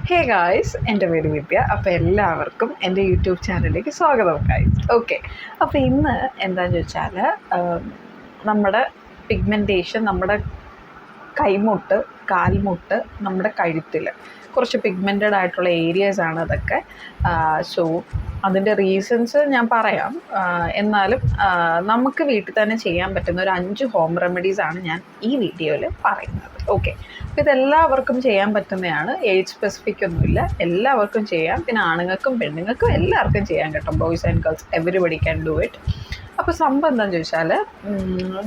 Hey guys, എൻ്റെ പേര് വിദ്യ. അപ്പോൾ എല്ലാവർക്കും എൻ്റെ യൂട്യൂബ് ചാനലിലേക്ക് സ്വാഗതം ഗായ്സ്. ഓക്കെ, അപ്പോൾ ഇന്ന് എന്താണെന്ന് ചോദിച്ചാൽ നമ്മുടെ പിഗ്മെൻറ്റേഷൻ, നമ്മുടെ കൈമുട്ട്, കാൽമുട്ട്, നമ്മുടെ കഴുത്തിൽ കുറച്ച് പിഗ്മെൻറ്റഡ് ആയിട്ടുള്ള ഏരിയാസാണ് അതൊക്കെ. സോ അതിൻ്റെ റീസൺസ് ഞാൻ പറയാം. എന്നാലും നമുക്ക് വീട്ടിൽ തന്നെ ചെയ്യാൻ പറ്റുന്ന ഒരു 5 ഹോം റെമഡീസാണ് ഞാൻ ഈ വീഡിയോയിൽ പറയുന്നത്. ഓക്കെ, അപ്പോൾ ഇതെല്ലാവർക്കും ചെയ്യാൻ പറ്റുന്നതാണ്. ഏജ് സ്പെസിഫിക് ഒന്നുമില്ല, എല്ലാവർക്കും ചെയ്യാം. പിന്നെ ആണുങ്ങൾക്കും പെണ്ണുങ്ങൾക്കും എല്ലാവർക്കും ചെയ്യാൻ കേട്ടോ. Boys and girls everybody can do it. അപ്പോൾ സംഭവം എന്താണെന്ന് ചോദിച്ചാൽ,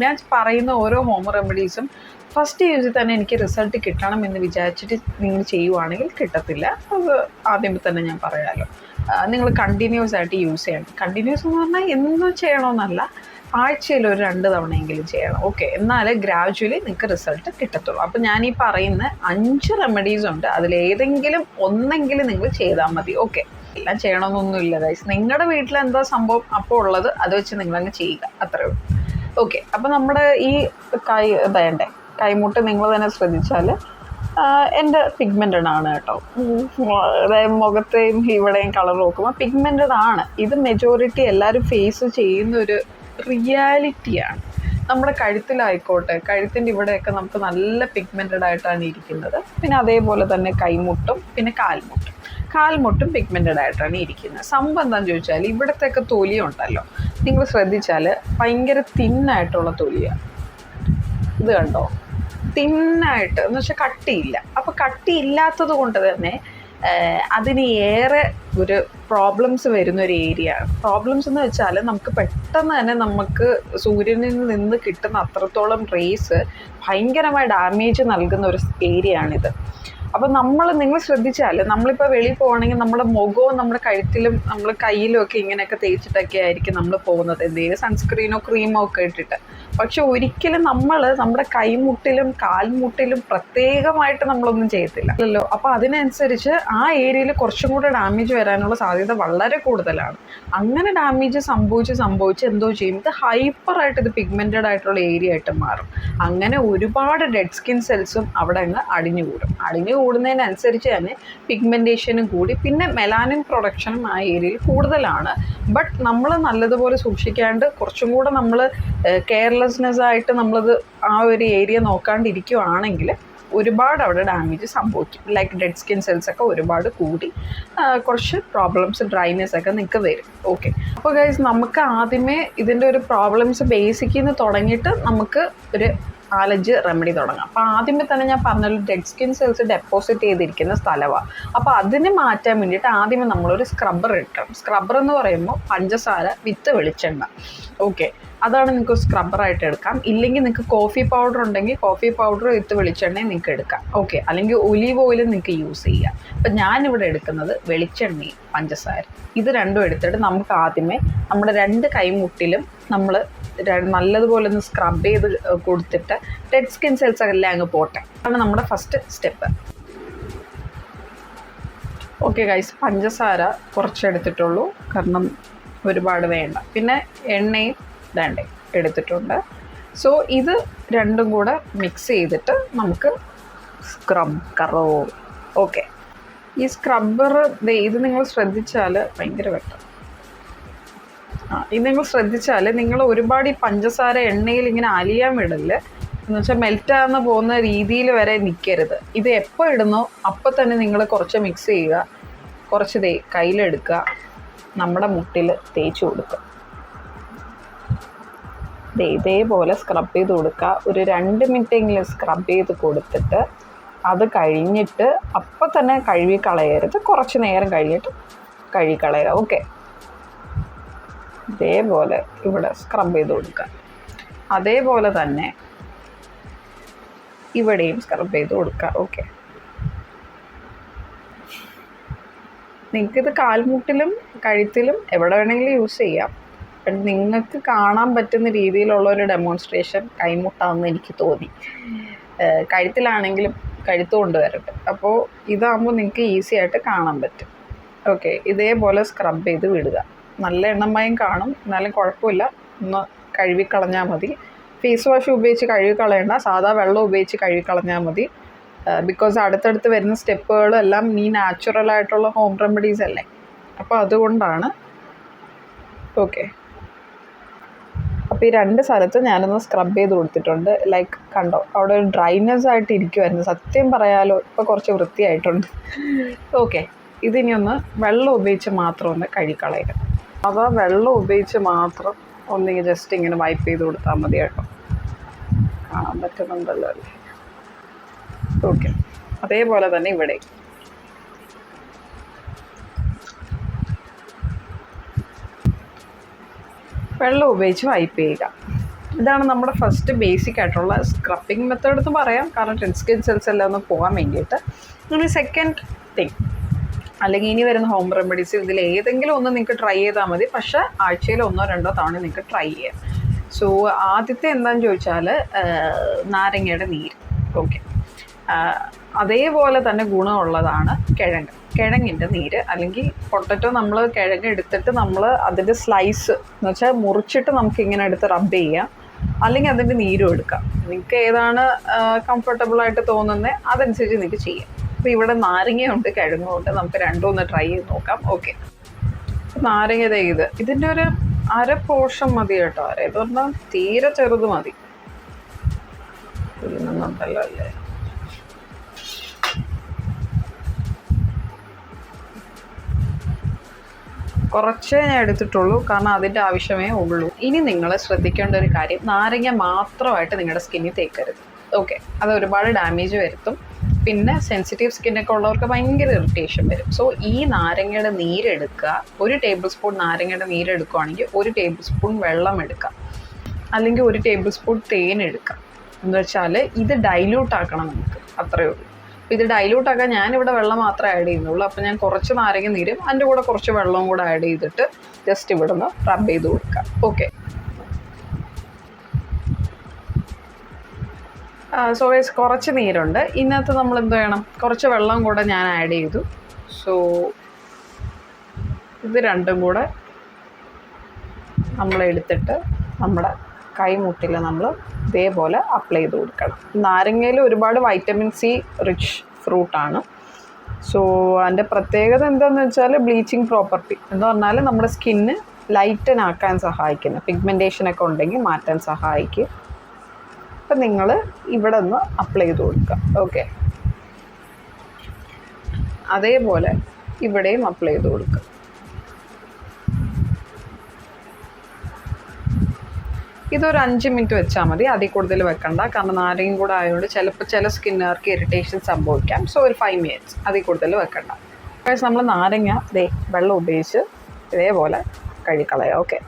ഞാൻ പറയുന്ന ഓരോ ഹോം റെമഡീസും ഫസ്റ്റ് യൂസിൽ തന്നെ എനിക്ക് റിസൾട്ട് കിട്ടണം എന്ന് വിചാരിച്ചിട്ട് നിങ്ങൾ ചെയ്യുവാണെങ്കിൽ കിട്ടത്തില്ല. അത് ആദ്യമേ തന്നെ ഞാൻ പറയാമല്ലോ. നിങ്ങൾ കണ്ടിന്യൂസ് ആയിട്ട് യൂസ് ചെയ്യണം. കണ്ടിന്യൂസ് എന്ന് പറഞ്ഞാൽ എന്നും ചെയ്യണമെന്നല്ല, ആഴ്ചയിൽ ഒരു 2 തവണയെങ്കിലും ചെയ്യണം. ഓക്കെ, എന്നാലേ ഗ്രാജുവലി നിങ്ങൾക്ക് റിസൾട്ട് കിട്ടത്തുള്ളൂ. അപ്പോൾ ഞാൻ ഈ പറയുന്ന 5 റെമഡീസ് ഉണ്ട്, അതിലേതെങ്കിലും ഒന്നെങ്കിലും നിങ്ങൾ ചെയ്താൽ മതി. ഓക്കെ, എല്ലാം ചെയ്യണമെന്നൊന്നുമില്ല ഗൈസ്. നിങ്ങളുടെ വീട്ടിൽ എന്താ സംഭവം അപ്പോൾ ഉള്ളത് അത് വെച്ച് നിങ്ങളങ്ങ് ചെയ്യുക, അത്രേ ഉള്ളൂ. ഓക്കെ, അപ്പോൾ നമ്മുടെ ഈ കൈമുട്ട് നിങ്ങൾ തന്നെ ശ്രദ്ധിച്ചാൽ എൻ്റെ പിഗ്മെൻറ്റഡ് ആണ് കേട്ടോ. അതായത് മുഖത്തെയും ഇവിടെയും കളർ നോക്കുമ്പോൾ പിഗ്മെൻറ്റഡ് ആണ്. ഇത് മെജോറിറ്റി എല്ലാവരും ഫേസ് ചെയ്യുന്നൊരു റിയാലിറ്റിയാണ്. നമ്മുടെ കഴുത്തിലായിക്കോട്ടെ, കഴുത്തിൻ്റെ ഇവിടെയൊക്കെ നമുക്ക് നല്ല പിഗ്മെൻറ്റഡ് ആയിട്ടാണ് ഇരിക്കുന്നത്. പിന്നെ അതേപോലെ തന്നെ കൈമുട്ടും പിന്നെ കാൽമുട്ടും പിഗ്മെൻറ്റഡ് ആയിട്ടാണ് ഇരിക്കുന്നത്. സംഭവം എന്താണെന്ന് ചോദിച്ചാൽ, ഇവിടത്തെയൊക്കെ തൊലി ഉണ്ടല്ലോ, നിങ്ങൾ ശ്രദ്ധിച്ചാൽ ഭയങ്കര തിന്നായിട്ടുള്ള തൊലിയാണ്. ഇത് കണ്ടോ, തിന്നായിട്ട് എന്ന് വെച്ചാൽ കട്ടിയില്ല. അപ്പോൾ കട്ടിയില്ലാത്തത് കൊണ്ട് തന്നെ അതിന് ഏറെ ഒരു പ്രോബ്ലംസ് വരുന്നൊരു ഏരിയയാണ്. പ്രോബ്ലംസ് എന്ന് വെച്ചാൽ നമുക്ക് പെട്ടെന്ന് തന്നെ നമുക്ക് സൂര്യനിൽ നിന്ന് കിട്ടുന്ന അത്രത്തോളം റേസ് ഭയങ്കരമായ ഡാമേജ് നൽകുന്ന ഒരു ഏരിയയാണിത്. അപ്പോൾ നിങ്ങൾ ശ്രദ്ധിച്ചാൽ, നമ്മളിപ്പോൾ വെളിയിൽ പോവുകയാണെങ്കിൽ നമ്മുടെ മുഖവും നമ്മുടെ കഴുത്തിലും നമ്മൾ കയ്യിലും ഒക്കെ ഇങ്ങനെയൊക്കെ തേച്ചിട്ടൊക്കെ ആയിരിക്കും നമ്മൾ പോകുന്നത്, എന്തെങ്കിലും സൺസ്ക്രീനോ ക്രീമോ ഒക്കെ ഇട്ടിട്ട്. പക്ഷെ ഒരിക്കലും നമ്മുടെ കൈമുട്ടിലും കാൽമുട്ടിലും പ്രത്യേകമായിട്ട് നമ്മളൊന്നും ചെയ്യത്തില്ല അല്ലല്ലോ. അപ്പോൾ അതിനനുസരിച്ച് ആ ഏരിയയിൽ കുറച്ചും കൂടെ ഡാമേജ് വരാനുള്ള സാധ്യത വളരെ കൂടുതലാണ്. അങ്ങനെ ഡാമേജ് സംഭവിച്ച് എന്തോ ചെയ്യും, ഇത് ഹൈപ്പറായിട്ട് ഇത് പിഗ്മെൻറ്റഡ് ആയിട്ടുള്ള ഏരിയ ആയിട്ട് മാറും. അങ്ങനെ ഒരുപാട് ഡെഡ് സ്കിൻ സെൽസും അവിടെ അങ്ങ് അടിഞ്ഞു കൂടുന്നതിനനുസരിച്ച് തന്നെ പിഗ്മെൻറ്റേഷനും കൂടി, പിന്നെ മെലാനിൻ പ്രൊഡക്ഷനും ആ ഏരിയയിൽ കൂടുതലാണ്. ബട്ട് നമ്മൾ നല്ലതുപോലെ സൂക്ഷിക്കാണ്ട് കുറച്ചും കൂടെ നമ്മൾ കെയർലെസ്നെസ് ആയിട്ട് നമ്മളത് ആ ഒരു ഏരിയ നോക്കാണ്ടിരിക്കുകയാണെങ്കിൽ ഒരുപാട് അവിടെ ഡാമേജ് സംഭവിക്കും. ലൈക്ക് ഡെഡ് സ്കിൻ സെൽസ് ഒക്കെ ഒരുപാട് കൂടി കുറച്ച് പ്രോബ്ലംസ്, ഡ്രൈനെസ് ഒക്കെ നിങ്ങൾക്ക് വരും. ഓക്കെ, അപ്പോൾ ഗൈസ്, നമുക്ക് ആദ്യമേ ഇതിൻ്റെ ഒരു പ്രോബ്ലംസ് ബേസിക്കിൽ നിന്ന് തുടങ്ങിയിട്ട് നമുക്ക് ഒരു 4-5 റെമഡി തുടങ്ങാം. അപ്പോൾ ആദ്യമേ തന്നെ ഞാൻ പറഞ്ഞല്ലോ, ഡെഡ് സ്കിൻ സെൽസ് ഡെപ്പോസിറ്റ് ചെയ്തിരിക്കുന്ന സ്ഥലമാണ്. അപ്പോൾ അതിന് മാറ്റാൻ വേണ്ടിയിട്ട് ആദ്യമേ നമ്മളൊരു സ്ക്രബ്ബർ എടുക്കണം. സ്ക്രബ്ബർ എന്ന് പറയുമ്പോൾ പഞ്ചസാര വിത്ത് വെളിച്ചെണ്ണ. ഓക്കെ, അതാണ് നിങ്ങൾക്ക് സ്ക്രബ്ബറായിട്ട് എടുക്കാം. ഇല്ലെങ്കിൽ നിങ്ങൾക്ക് കോഫി പൗഡർ ഉണ്ടെങ്കിൽ കോഫി പൗഡർ വിത്ത് വെളിച്ചെണ്ണയും നിങ്ങൾക്ക് എടുക്കാം. ഓക്കെ, അല്ലെങ്കിൽ ഒലീവ് ഓയിലും നിങ്ങൾക്ക് യൂസ് ചെയ്യാം. അപ്പം ഞാനിവിടെ എടുക്കുന്നത് വെളിച്ചെണ്ണയും പഞ്ചസാര, ഇത് രണ്ടും എടുത്തിട്ട് നമുക്ക് ആദ്യമേ നമ്മുടെ 2 കൈമുട്ടിലും നമ്മൾ നല്ലതുപോലെ ഒന്ന് സ്ക്രബ് ചെയ്ത് കൊടുത്തിട്ട് ഡെഡ് സ്കിൻ സെൽസ് എല്ലാം അങ്ങ് പോട്ടെ. അതാണ് നമ്മുടെ ഫസ്റ്റ് സ്റ്റെപ്പ്. ഓക്കെ ഗൈസ്, പഞ്ചസാര കുറച്ചെടുത്തിട്ടുള്ളൂ, കാരണം ഒരുപാട് വേണ്ട. പിന്നെ എണ്ണയും എടുത്തിട്ടുണ്ട്. സോ ഇത് രണ്ടും കൂടെ മിക്സ് ചെയ്തിട്ട് നമുക്ക് സ്ക്രബ്ബറോ. ഓക്കെ, ഈ സ്ക്രബ്ബർ ഇത് നിങ്ങൾ ശ്രദ്ധിച്ചാൽ ഭയങ്കര വെട്ടം. ഇത് നിങ്ങൾ ശ്രദ്ധിച്ചാൽ നിങ്ങൾ ഒരുപാട് ഈ പഞ്ചസാര എണ്ണയിൽ ഇങ്ങനെ അലിയാൻ വിടല്, എന്ന് വെച്ചാൽ മെൽറ്റാകുന്ന പോകുന്ന രീതിയിൽ വരെ നിൽക്കരുത്. ഇത് എപ്പോൾ ഇടുന്നോ അപ്പോൾ തന്നെ നിങ്ങൾ കുറച്ച് മിക്സ് ചെയ്യുക, കുറച്ച് കയ്യിലെടുക്കുക, നമ്മുടെ മുട്ടിൽ തേച്ച് കൊടുക്കുക. ഇതേപോലെ സ്ക്രബ് ചെയ്ത് കൊടുക്കുക. ഒരു 2 മിനിറ്റെങ്കിലും സ്ക്രബ് ചെയ്ത് കൊടുത്തിട്ട് അത് കഴിഞ്ഞിട്ട് അപ്പം തന്നെ കഴുകി കളയരുത്, കുറച്ച് നേരം കഴിഞ്ഞിട്ട് കഴുകി കളയുക. ഓക്കെ, ഇതേപോലെ ഇവിടെ സ്ക്രബ് ചെയ്ത് കൊടുക്കുക. അതേപോലെ തന്നെ ഇവിടെയും സ്ക്രബ് ചെയ്ത് കൊടുക്കുക. ഓക്കെ, നിങ്ങൾക്കിത് കാൽമുട്ടിലും കഴുത്തിലും എവിടെ വേണമെങ്കിലും യൂസ് ചെയ്യാം. ബട്ട് നിങ്ങൾക്ക് കാണാൻ പറ്റുന്ന രീതിയിലുള്ളൊരു ഡെമോൺസ്ട്രേഷൻ കൈമുട്ടാണെന്ന് എനിക്ക് തോന്നി. കഴുത്തിലാണെങ്കിലും കഴുത്ത് കൊണ്ടുവരട്ടെ. അപ്പോൾ ഇതാകുമ്പോൾ നിങ്ങൾക്ക് ഈസി ആയിട്ട് കാണാൻ പറ്റും. ഓക്കെ, ഇതേപോലെ സ്ക്രബ് ചെയ്ത് വിടുക. നല്ല എണ്ണമയം കാണും, എന്നാലും കുഴപ്പമില്ല, ഒന്ന് കഴുകിക്കളഞ്ഞാൽ മതി. ഫേസ് വാഷ് ഉപയോഗിച്ച് കഴുകിക്കളയണ്ട, സാധാ വെള്ളം ഉപയോഗിച്ച് കഴുകിക്കളഞ്ഞാൽ മതി. ബിക്കോസ് അടുത്തടുത്ത് വരുന്ന സ്റ്റെപ്പുകളും എല്ലാം ഈ നാച്ചുറലായിട്ടുള്ള ഹോം റെമഡീസ് അല്ലേ, അപ്പോൾ അതുകൊണ്ടാണ്. ഓക്കെ, അപ്പോൾ ഈ 2 സ്ഥലത്ത് ഞാനൊന്ന് സ്ക്രബ് ചെയ്ത് കൊടുത്തിട്ടുണ്ട്. ലൈക്ക് കണ്ടോ, അവിടെ ഒരു ഡ്രൈനെസ് ആയിട്ട് ഇരിക്കുമായിരുന്നു. സത്യം പറയാലോ ഇപ്പോൾ കുറച്ച് വൃത്തിയായിട്ടുണ്ട്. ഓക്കെ, ഇതിനി ഒന്ന് വെള്ളം ഉപയോഗിച്ച് മാത്രം ഒന്ന് കഴുകിക്കളയുക. അപ്പോൾ വെള്ളം ഉപയോഗിച്ച് മാത്രം ഒന്നിങ്ങനെ ജസ്റ്റ് ഇങ്ങനെ വൈപ്പ് ചെയ്ത് കൊടുത്താൽ മതി കേട്ടോ. കാണാൻ പറ്റുന്നുണ്ടല്ലോ അല്ലേ? ഓക്കെ, അതേപോലെ തന്നെ ഇവിടെ വെള്ളം ഉപയോഗിച്ച് വൈപ്പ് ചെയ്യുക. ഇതാണ് നമ്മുടെ ഫസ്റ്റ് ബേസിക് ആയിട്ടുള്ള സ്ക്രബിങ് മെത്തേഡ് എന്ന് പറയാം, കാരണം ഡെഡ് സ്കിൻ സെൽസ് എല്ലാം ഒന്ന് പോകാൻ വേണ്ടിയിട്ട്. ഇനി സെക്കൻഡ് തിങ്, അല്ലെങ്കിൽ ഇനി വരുന്ന ഹോം റെമഡീസ് ഇതിൽ ഏതെങ്കിലും ഒന്ന് നിങ്ങൾക്ക് ട്രൈ ചെയ്താൽ മതി. പക്ഷേ ആഴ്ചയിൽ 1-2 തവണ നിങ്ങൾക്ക് ട്രൈ ചെയ്യാം. സോ ആദ്യത്തെ എന്താണെന്ന് ചോദിച്ചാൽ നാരങ്ങയുടെ നീര്. ഓക്കെ, അതേപോലെ തന്നെ ഗുണമുള്ളതാണ് കിഴങ്ങിൻ്റെ നീര്, അല്ലെങ്കിൽ പൊട്ടറ്റോ. നമ്മൾ കിഴങ്ങ് എടുത്തിട്ട് നമ്മൾ അതിൻ്റെ സ്ലൈസ് എന്ന് വെച്ചാൽ മുറിച്ചിട്ട് നമുക്കിങ്ങനെ എടുത്ത് റബ്ബ് ചെയ്യാം, അല്ലെങ്കിൽ അതിൻ്റെ നീരും എടുക്കാം. നിങ്ങൾക്ക് ഏതാണ് കംഫർട്ടബിളായിട്ട് തോന്നുന്നത് അതനുസരിച്ച് നിങ്ങൾക്ക് ചെയ്യാം. അപ്പോൾ ഇവിടെ നാരങ്ങയുണ്ട്, കിഴങ്ങുണ്ട്, നമുക്ക് രണ്ടും ഒന്ന് ട്രൈ ചെയ്ത് നോക്കാം. ഓക്കെ, നാരങ്ങ ഇതിൻ്റെ ഒരു 1/2 പോർഷൻ മതി കേട്ടോ. ഇത് പറഞ്ഞാൽ തീരെ ചെറുത് മതി. ഉണ്ടല്ലോ അല്ലേ? കുറച്ചേ ഞാൻ എടുത്തിട്ടുള്ളൂ, കാരണം അതിൻ്റെ ആവശ്യമേ ഉള്ളൂ. ഇനി നിങ്ങൾ ശ്രദ്ധിക്കേണ്ട ഒരു കാര്യം, നാരങ്ങ മാത്രമായിട്ട് നിങ്ങളുടെ സ്കിന്നിൽ തേക്കരുത്. ഓക്കെ, അത് ഒരുപാട് ഡാമേജ് വരുത്തും. പിന്നെ സെൻസിറ്റീവ് സ്കിന്നൊക്കെ ഉള്ളവർക്ക് ഭയങ്കര ഇറിറ്റേഷൻ വരും. സോ ഈ നാരങ്ങയുടെ നീരെടുക്കുക. 1 ടേബിൾ സ്പൂൺ നാരങ്ങയുടെ നീരെടുക്കുകയാണെങ്കിൽ 1 ടേബിൾ സ്പൂൺ വെള്ളം എടുക്കാം, അല്ലെങ്കിൽ 1 ടേബിൾ സ്പൂൺ തേൻ എടുക്കാം. എന്ന് വെച്ചാൽ ഇത് ഡൈല്യൂട്ട് ആക്കണം നമുക്ക്, അത്രയേ ഉള്ളൂ. അപ്പോൾ ഇത് ഡൈല്യൂട്ട് ആക്കാൻ ഞാനിവിടെ വെള്ളം മാത്രമേ ആഡ് ചെയ്യുന്നുള്ളൂ. അപ്പോൾ ഞാൻ കുറച്ച് നാരങ്ങ നീരും അതിൻ്റെ കൂടെ കുറച്ച് വെള്ളവും കൂടെ ആഡ് ചെയ്തിട്ട് ജസ്റ്റ് ഇവിടെ നിന്ന് റബ്ബ് ചെയ്ത് കൊടുക്കാം. ഓക്കെ, സോ കുറച്ച് നീരുണ്ട്. ഇതിനകത്ത് നമ്മൾ എന്ത് വേണം, കുറച്ച് വെള്ളം കൂടെ ഞാൻ ആഡ് ചെയ്തു. സോ ഇത് രണ്ടും കൂടെ നമ്മളെടുത്തിട്ട് നമ്മുടെ കൈമുട്ടിൽ നമ്മൾ ഇതേപോലെ അപ്ലൈ ചെയ്ത് കൊടുക്കണം. നാരങ്ങയിൽ ഒരുപാട് വൈറ്റമിൻ സി റിച്ച് ഫ്രൂട്ടാണ്. സോ അതിൻ്റെ പ്രത്യേകത എന്താണെന്ന് വെച്ചാൽ ബ്ലീച്ചിങ് പ്രോപ്പർട്ടി എന്ന് പറഞ്ഞാൽ നമ്മുടെ സ്കിന്ന് ലൈറ്റനാക്കാൻ സഹായിക്കുന്നു, പിഗ്മെൻറ്റേഷനൊക്കെ ഉണ്ടെങ്കിൽ മാറ്റാൻ സഹായിക്കും. അപ്പം നിങ്ങൾ ഇവിടെ നിന്ന് അപ്ലൈ ചെയ്ത് കൊടുക്കുക. ഓക്കെ, അതേപോലെ ഇവിടെയും അപ്ലൈ ചെയ്ത് കൊടുക്കുക. ഇതൊരു 5 മിനിറ്റ് വെച്ചാൽ മതി, അതിൽ കൂടുതൽ വെക്കണ്ട. കാരണം നാരങ്ങയും കൂടെ ആയതുകൊണ്ട് ചിലപ്പോൾ ചില സ്കിന്നുകാർക്ക് ഇറിറ്റേഷൻ സംഭവിക്കാം. സോ ഒരു 5 മിനിറ്റ്സ്, അതിൽ കൂടുതൽ വെക്കണ്ട. പക്ഷേ നമ്മൾ നാരങ്ങ വെള്ളം ഉപയോഗിച്ച് ഇതേപോലെ കഴുകിക്കളയാം. ഓക്കെ,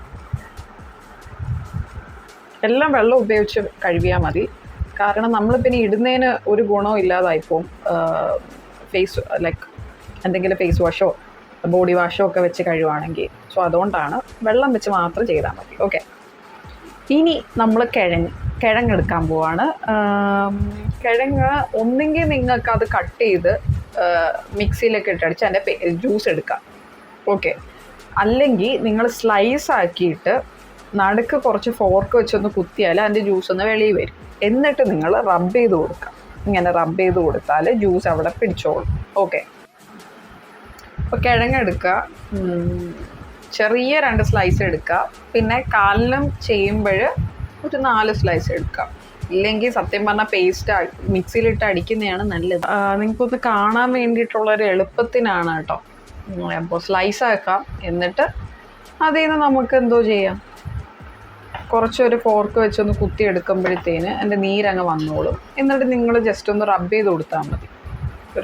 എല്ലാം വെള്ളം ഉപയോഗിച്ച് കഴുകിയാൽ മതി. കാരണം നമ്മൾ പിന്നെ ഇടുന്നതിന് ഒരു ഗുണവും ഇല്ലാതായിപ്പോവും. ഫേസ് ലൈക്ക് എന്തെങ്കിലും ഫേസ് വാഷോ ബോഡി വാഷോ ഒക്കെ വെച്ച് കഴുകുവാണെങ്കിൽ. സോ അതുകൊണ്ടാണ് വെള്ളം വെച്ച് മാത്രം ചെയ്താൽ മതി. ഓക്കെ, ഇനി നമ്മൾ കിഴങ്ങെടുക്കാൻ പോവാണ്. കിഴങ്ങ് ഒന്നെങ്കിൽ നിങ്ങൾക്ക് അത് കട്ട് ചെയ്ത് മിക്സിയിലൊക്കെ ഇട്ടടിച്ച് അതിൻ്റെ ജ്യൂസ് എടുക്കാം. ഓക്കെ, അല്ലെങ്കിൽ നിങ്ങൾ സ്ലൈസ് ആക്കിയിട്ട് നടുക്ക് കുറച്ച് ഫോർക്ക് വെച്ചൊന്ന് കുത്തിയാൽ അതിൻ്റെ ജ്യൂസ് ഒന്ന് വെളിയിൽ വരും. എന്നിട്ട് നിങ്ങൾ റബ്ബ് ചെയ്ത് കൊടുക്കുക. ഇങ്ങനെ റബ്ബ് ചെയ്ത് കൊടുത്താൽ ജ്യൂസ് അവിടെ പിടിച്ചോളും. ഓക്കെ, അപ്പോൾ കിഴങ്ങെടുക്കുക, ചെറിയ 2 സ്ലൈസ് എടുക്കുക. പിന്നെ കാലിനും ചെയ്യുമ്പോൾ ഒരു 4 സ്ലൈസ് എടുക്കുക. ഇല്ലെങ്കിൽ സത്യം പറഞ്ഞാൽ പേസ്റ്റ് മിക്സിയിലിട്ട് അടിക്കുന്നതാണ് നല്ലത്. നിങ്ങൾക്കൊന്ന് കാണാൻ വേണ്ടിയിട്ടുള്ളൊരു എളുപ്പത്തിനാണ് കേട്ടോ. അപ്പോൾ സ്ലൈസ് ആക്കാം, എന്നിട്ട് അതിൽ നിന്ന് നമുക്ക് എന്തോ ചെയ്യാം, കുറച്ചൊരു ഫോർക്ക് വെച്ചൊന്ന് കുത്തി എടുക്കുമ്പോഴത്തേന് എൻ്റെ നീരങ്ങ് വന്നോളും. എന്നിട്ട് നിങ്ങൾ ജസ്റ്റ് ഒന്ന് റബ്ബ് ചെയ്ത് കൊടുത്താൽ മതി.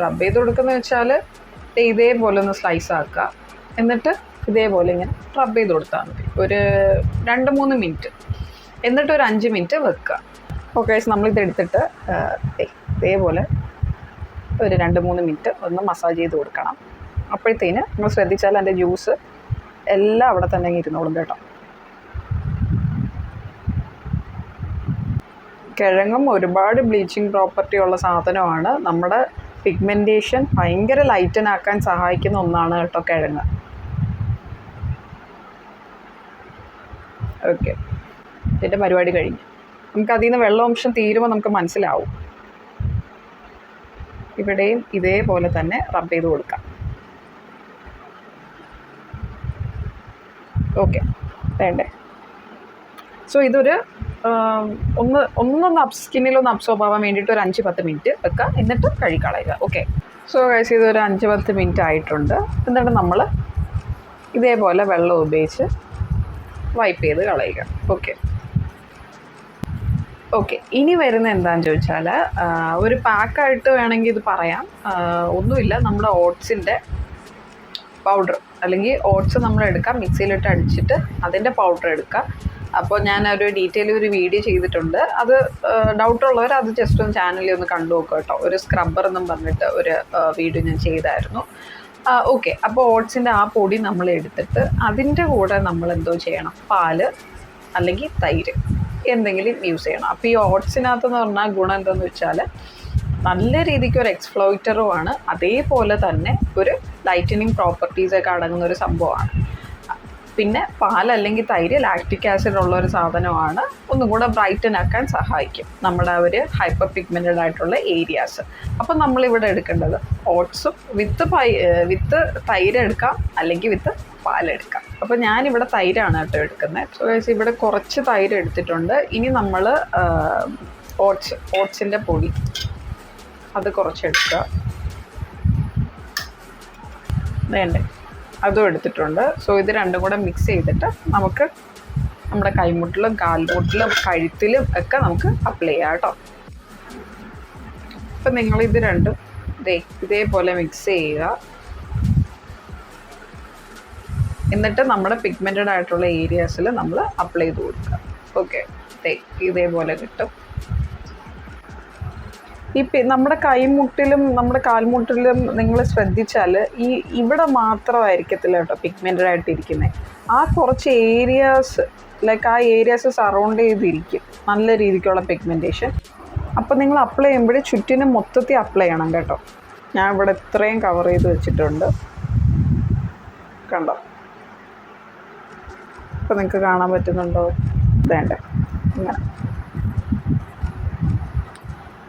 റബ്ബ് ചെയ്ത് കൊടുക്കുന്നത് വെച്ചാൽ ഇതേപോലെ ഒന്ന് സ്ലൈസ് ആക്കുക, എന്നിട്ട് ഇതേപോലെ ഇങ്ങനെ റബ്ബ് ചെയ്ത് കൊടുത്താൽ മതി. ഒരു 2-3 മിനിറ്റ്, എന്നിട്ട് ഒരു 5 മിനിറ്റ് വെക്കുക. ഓക്കെ, നമ്മളിതെടുത്തിട്ട് ഇതേപോലെ ഒരു 2-3 മിനിറ്റ് ഒന്ന് മസാജ് ചെയ്ത് കൊടുക്കണം. അപ്പോഴത്തേന് നമ്മൾ ശ്രദ്ധിച്ചാൽ അതിൻ്റെ ജ്യൂസ് എല്ലാം അവിടെ തന്നെ ഇരുന്നോളും കേട്ടോ. കിഴങ്ങും ഒരുപാട് ബ്ലീച്ചിങ് പ്രോപ്പർട്ടി ഉള്ള സാധനമാണ്. നമ്മുടെ പിഗ്മെൻറ്റേഷൻ ഭയങ്കര ലൈറ്റനാക്കാൻ സഹായിക്കുന്ന ഒന്നാണ് കേട്ടോ കിഴങ്ങ്. ഓക്കെ, ഇതിൻ്റെ പരിപാടി കഴിഞ്ഞ് നമുക്കതിൽ നിന്ന് വെള്ളാംശം തീരുമ്പോൾ നമുക്ക് മനസ്സിലാവും. ഇവിടെയും ഇതേപോലെ തന്നെ റബ്ബ് ചെയ്ത് കൊടുക്കാം. ഓക്കെ, വേണ്ടേ? സോ ഇതൊരു ഒന്നൊന്ന് സ്കിന്നിലൊന്ന് അബ്സോർബ് ആവാൻ വേണ്ടിയിട്ട് ഒരു 5-10 മിനിറ്റ് വെക്കുക, എന്നിട്ട് കഴുകിക്കളയുക. ഓക്കെ, സോ ഗൈസ് ഇതൊരു 5-10 മിനിറ്റ് ആയിട്ടുണ്ട്. എന്നിട്ട് നമ്മൾ ഇതേപോലെ വെള്ളം ഉപയോഗിച്ച് വൈപ്പ് ചെയ്ത് കളയുക. ഓക്കെ ഓക്കെ ഇനി വരുന്ന എന്താണെന്ന് ചോദിച്ചാൽ, ഒരു പാക്കായിട്ട് വേണമെങ്കിൽ ഇത് പറയാം. ഒന്നുമില്ല, നമ്മുടെ ഓട്സിൻ്റെ പൗഡർ അല്ലെങ്കിൽ ഓട്സ് നമ്മൾ എടുക്കാം, മിക്സിയിലിട്ട് അടിച്ചിട്ട് അതിൻ്റെ പൗഡർ എടുക്കുക. അപ്പോൾ ഞാനൊരു ഒരു വീഡിയോ ചെയ്തിട്ടുണ്ട്. അത് ഡൗട്ടുള്ളവർ അത് ജസ്റ്റ് ഒന്ന് ചാനലിൽ ഒന്ന് കണ്ടു നോക്കുക കേട്ടോ. ഒരു സ്ക്രബ്ബർ എന്നും പറഞ്ഞിട്ട് ഒരു വീഡിയോ ഞാൻ ചെയ്തായിരുന്നു. ഓക്കെ, അപ്പോൾ ഓട്സിൻ്റെ ആ പൊടി നമ്മൾ എടുത്തിട്ട് അതിൻ്റെ കൂടെ നമ്മൾ എന്തോ ചെയ്യണം, പാല് അല്ലെങ്കിൽ തൈര് എന്തെങ്കിലും യൂസ് ചെയ്യണം. അപ്പോൾ ഈ ഓട്സിനകത്തെന്ന് പറഞ്ഞാൽ ഗുണം എന്താണെന്ന് വെച്ചാൽ നല്ല രീതിക്ക് ഒരു എക്സ്പ്ലോയിറ്ററുമാണ്, അതേപോലെ തന്നെ ഒരു ലൈറ്റനിങ് പ്രോപ്പർട്ടീസൊക്കെ അടങ്ങുന്ന ഒരു സംഭവമാണ്. പിന്നെ പാലല്ലെങ്കിൽ തൈര് ലാക്റ്റിക് ആസിഡ് ഉള്ള ഒരു സാധനമാണ്, ഒന്നും കൂടെ ബ്രൈറ്റൻ ആക്കാൻ സഹായിക്കും നമ്മുടെ ഒരു ഹൈപ്പർ പിഗ്മെൻറ്റഡ് ആയിട്ടുള്ള ഏരിയാസ്. അപ്പം നമ്മളിവിടെ എടുക്കേണ്ടത് ഓട്സും വിത്ത് തൈര് എടുക്കാം, അല്ലെങ്കിൽ വിത്ത് പാലെടുക്കാം. അപ്പോൾ ഞാനിവിടെ തൈരാണ് കേട്ടോ എടുക്കുന്നത്. സോ ഇവിടെ കുറച്ച് തൈര് എടുത്തിട്ടുണ്ട്. ഇനി നമ്മൾ ഓട്സിൻ്റെ പൊടി അത് കുറച്ചെടുക്കുക, വേണ്ടേ, അതും എടുത്തിട്ടുണ്ട്. സോ ഇത് രണ്ടും കൂടെ മിക്സ് ചെയ്തിട്ട് നമുക്ക് നമ്മുടെ കൈമുട്ടിലും കാൽമുട്ടിലും കഴുത്തിലും ഒക്കെ നമുക്ക് അപ്ലൈ ചെയ്യാം കേട്ടോ. അപ്പം നിങ്ങളിത് രണ്ടും ഇതേപോലെ മിക്സ് ചെയ്യുക. എന്നിട്ട് നമ്മുടെ പിഗ്മെൻറ്റഡ് ആയിട്ടുള്ള ഏരിയാസിൽ നമ്മൾ അപ്ലൈ ചെയ്ത് കൊടുക്കുക. ഓക്കെ, ഇതേപോലെ കിട്ടും. നമ്മുടെ കൈമുട്ടിലും നമ്മുടെ കാൽമുട്ടിലും നിങ്ങൾ ശ്രദ്ധിച്ചാൽ ഇവിടെ മാത്രമായിരിക്കത്തില്ല കേട്ടോ പിഗ്മെൻറ്റഡ് ആയിട്ടിരിക്കുന്നത്. ആ കുറച്ച് ഏരിയാസ് ആ ഏരിയാസ് സറൗണ്ട് ചെയ്തിരിക്കും നല്ല രീതിക്കുള്ള പിഗ്മെൻറ്റേഷൻ. അപ്പോൾ നിങ്ങൾ അപ്ലൈ ചെയ്യുമ്പോഴേ ചുറ്റിനും മൊത്തത്തിൽ അപ്ലൈ ചെയ്യണം കേട്ടോ. ഞാൻ ഇവിടെ ഇത്രയും കവർ ചെയ്ത് വെച്ചിട്ടുണ്ട്, കണ്ടോ? ഇപ്പോൾ നിങ്ങൾക്ക് കാണാൻ പറ്റുന്നുണ്ടോ? വേണ്ട, ഇങ്ങനെ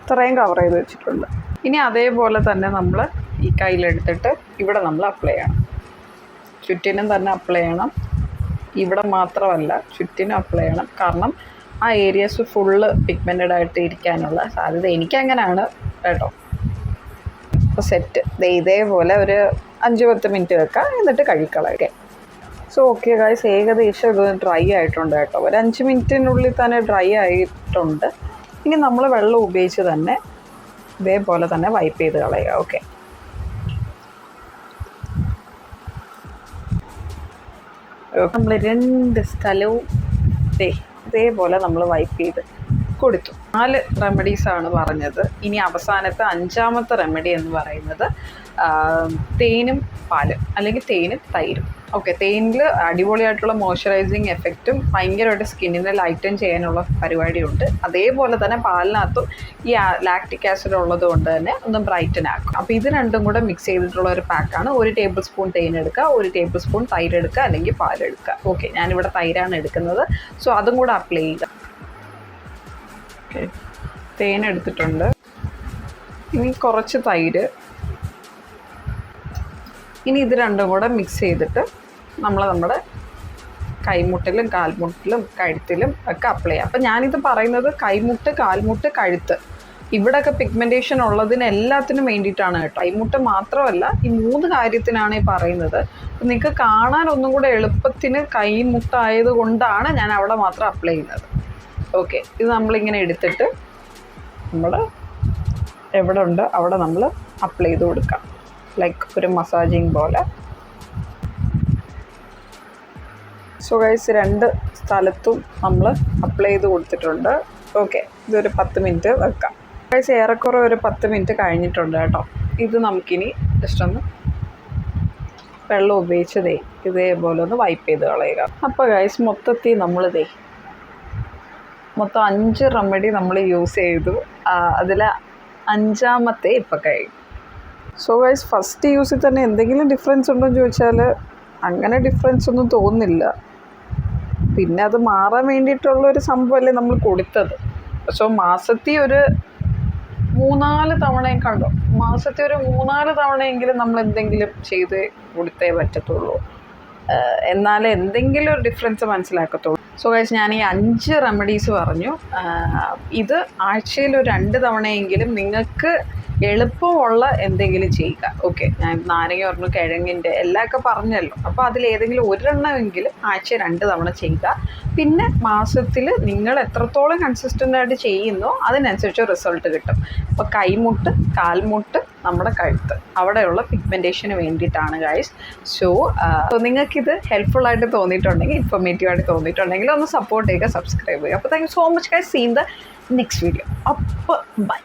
ഇത്രയും കവർ ചെയ്ത് വെച്ചിട്ടുണ്ട്. ഇനി അതേപോലെ തന്നെ നമ്മൾ ഈ കയ്യിലെടുത്തിട്ട് ഇവിടെ നമ്മൾ അപ്ലൈ ചെയ്യണം. ചുറ്റിനും തന്നെ അപ്ലൈ ചെയ്യണം, ഇവിടെ മാത്രമല്ല ചുറ്റിനും അപ്ലൈ ചെയ്യണം. കാരണം ആ ഏരിയാസ് ഫുള്ള് പിഗ്മെൻറ്റഡ് ആയിട്ട് ഇരിക്കാനുള്ള സാധ്യത എനിക്കങ്ങനെയാണ് കേട്ടോ. അപ്പോൾ സെറ്റ് ഇതേപോലെ ഒരു 5-10 മിനിറ്റ് വെക്കാം, എന്നിട്ട് കഴുകിക്കളയൊക്കെ. സോ ഓക്കെ ഗൈസ്, ഏകദേശം ഇത് ഡ്രൈ ആയിട്ടുണ്ട് കേട്ടോ. ഒരു 5 മിനിറ്റിനുള്ളിൽ തന്നെ ഡ്രൈ ആയിട്ടുണ്ട്. ഇനി നമ്മൾ വെള്ളം ഉപയോഗിച്ച് തന്നെ ഇതേപോലെ തന്നെ വൈപ്പ് ചെയ്ത് കളയുക. ഓക്കെ, നമ്മൾ 2 സ്ഥലവും ഇതേപോലെ നമ്മൾ വൈപ്പ് ചെയ്ത് കൊടുത്തു. 4 റെമഡീസാണ് പറഞ്ഞത്. ഇനി അവസാനത്തെ 5ാമത്തെ റെമഡി എന്ന് പറയുന്നത് തേനും പാലും അല്ലെങ്കിൽ തേനും തൈരും. ഓക്കെ, തേനിൽ അടിപൊളിയായിട്ടുള്ള മോയ്സ്ചറൈസിങ് എഫക്റ്റും ഭയങ്കരമായിട്ട് സ്കിന്നിനെ ലൈറ്റൻ ചെയ്യാനുള്ള പരിപാടിയുണ്ട്. അതേപോലെ തന്നെ പാലിനകത്തും ഈ ലാക്റ്റിക് ആസിഡ് ഉള്ളത് കൊണ്ട് തന്നെ ഒന്ന് ബ്രൈറ്റൻ ആക്കും. അപ്പോൾ ഇത് രണ്ടും കൂടെ മിക്സ് ചെയ്തിട്ടുള്ള ഒരു പാക്കാണ്. 1 ടേബിൾ സ്പൂൺ തേൻ എടുക്കുക, 1 ടേബിൾ സ്പൂൺ തൈര് എടുക്കുക, അല്ലെങ്കിൽ പാലെടുക്കുക. ഓക്കെ, ഞാനിവിടെ തൈരാണ് എടുക്കുന്നത്. സോ അതും കൂടെ അപ്ലൈ ചെയ്യുക. ഓക്കെ, തേൻ എടുത്തിട്ടുണ്ട്. ഇനി കുറച്ച് തൈര്. ഇനി ഇത് രണ്ടും കൂടെ മിക്സ് ചെയ്തിട്ട് നമ്മുടെ കൈമുട്ടിലും കാൽമുട്ടിലും കഴുത്തിലും ഒക്കെ അപ്ലൈ ചെയ്യാം. അപ്പം ഞാനിത് പറയുന്നത് കൈമുട്ട്, കാൽമുട്ട്, കഴുത്ത്, ഇവിടെയൊക്കെ പിഗ്മെൻറ്റേഷൻ ഉള്ളതിന് എല്ലാത്തിനും വേണ്ടിയിട്ടാണ് കേട്ടോ. കൈമുട്ട് മാത്രമല്ല, ഈ 3 കാര്യത്തിനാണ് ഈ പറയുന്നത്. നിങ്ങൾക്ക് കാണാൻ ഒന്നും കൂടെ എളുപ്പത്തിന് കൈമുട്ടായത് കൊണ്ടാണ് ഞാൻ അവിടെ മാത്രം അപ്ലൈ ചെയ്യുന്നത്. ഓക്കെ, ഇത് നമ്മളിങ്ങനെ എടുത്തിട്ട് നമ്മൾ എവിടെ ഉണ്ട് അവിടെ നമ്മൾ അപ്ലൈ ചെയ്ത് കൊടുക്കാം, ലൈക്ക് ഒരു മസാജിങ് പോലെ. സോ ഗൈസ്, 2 സ്ഥലത്തും നമ്മൾ അപ്ലൈ ചെയ്ത് കൊടുത്തിട്ടുണ്ട്. ഓക്കെ, ഇതൊരു 10 മിനിറ്റ് വെക്കാം. ഗൈസ്, ഏറെക്കുറെ ഒരു 10 മിനിറ്റ് കഴിഞ്ഞിട്ടുണ്ട് കേട്ടോ. ഇത് നമുക്കിനി ജസ്റ്റ് ഒന്ന് വെള്ളം ഉപയോഗിച്ച് ഇതേപോലെ ഒന്ന് വൈപ്പ് ചെയ്ത് കളയുക. അപ്പോൾ ഗൈസ്, മൊത്തത്തിൽ മൊത്തം 5 റെമഡി നമ്മൾ യൂസ് ചെയ്തു. അതിൽ 5ാമത്തെ ഇപ്പം കഴിഞ്ഞു. സോ ഗൈസ്, ഫസ്റ്റ് യൂസിൽ തന്നെ എന്തെങ്കിലും ഡിഫറൻസ് ഉണ്ടോ എന്ന് ചോദിച്ചാൽ അങ്ങനെ ഡിഫറൻസ് ഒന്നും തോന്നുന്നില്ല. പിന്നെ അത് മാറാൻ വേണ്ടിയിട്ടുള്ളൊരു സംഭവമല്ലേ നമ്മൾ കൊടുത്തത്. സോ മാസത്തിൽ ഒരു 3-4 തവണയും കണ്ടോ, മാസത്തിൽ ഒരു 3-4 തവണയെങ്കിലും നമ്മൾ എന്തെങ്കിലും ചെയ്ത് കൊടുത്തേ പറ്റത്തുള്ളൂ. എന്നാലേ എന്തെങ്കിലും ഒരു ഡിഫറൻസ് മനസ്സിലാക്കത്തുള്ളൂ. സോ ഗൈസ്, ഞാൻ ഈ 5 റെമഡീസ് പറഞ്ഞു. ഇത് ആഴ്ചയിൽ ഒരു 2 തവണയെങ്കിലും നിങ്ങൾക്ക് എളുപ്പമുള്ള എന്തെങ്കിലും ചെയ്യുക. ഓക്കെ, ഞാൻ നാരങ്ങ പറഞ്ഞു, കിഴങ്ങിൻ്റെ എല്ലാമൊക്കെ പറഞ്ഞല്ലോ. അപ്പോൾ അതിലേതെങ്കിലും ഒരെണ്ണമെങ്കിലും ആഴ്ച 2 തവണ ചെയ്യുക. പിന്നെ മാസത്തിൽ നിങ്ങൾ എത്രത്തോളം കൺസിസ്റ്റൻ്റായിട്ട് ചെയ്യുന്നോ അതിനനുസരിച്ച് റിസൾട്ട് കിട്ടും. അപ്പോൾ കൈമുട്ട്, കാൽമുട്ട്, നമ്മുടെ കഴുത്ത്, അവിടെയുള്ള പിഗ്മെൻറ്റേഷന് വേണ്ടിയിട്ടാണ് ഗൈസ്. സോ നിങ്ങൾക്കിത് ഹെൽപ്ഫുള്ളായിട്ട് തോന്നിയിട്ടുണ്ടെങ്കിൽ, ഇൻഫോർമേറ്റീവായിട്ട് തോന്നിയിട്ടുണ്ടെങ്കിൽ ഒന്ന് സപ്പോർട്ട് ചെയ്യുക, സബ്സ്ക്രൈബ് ചെയ്യുക. അപ്പോൾ thank you so much guys. See in the next video. അപ്പോൾ ബൈ.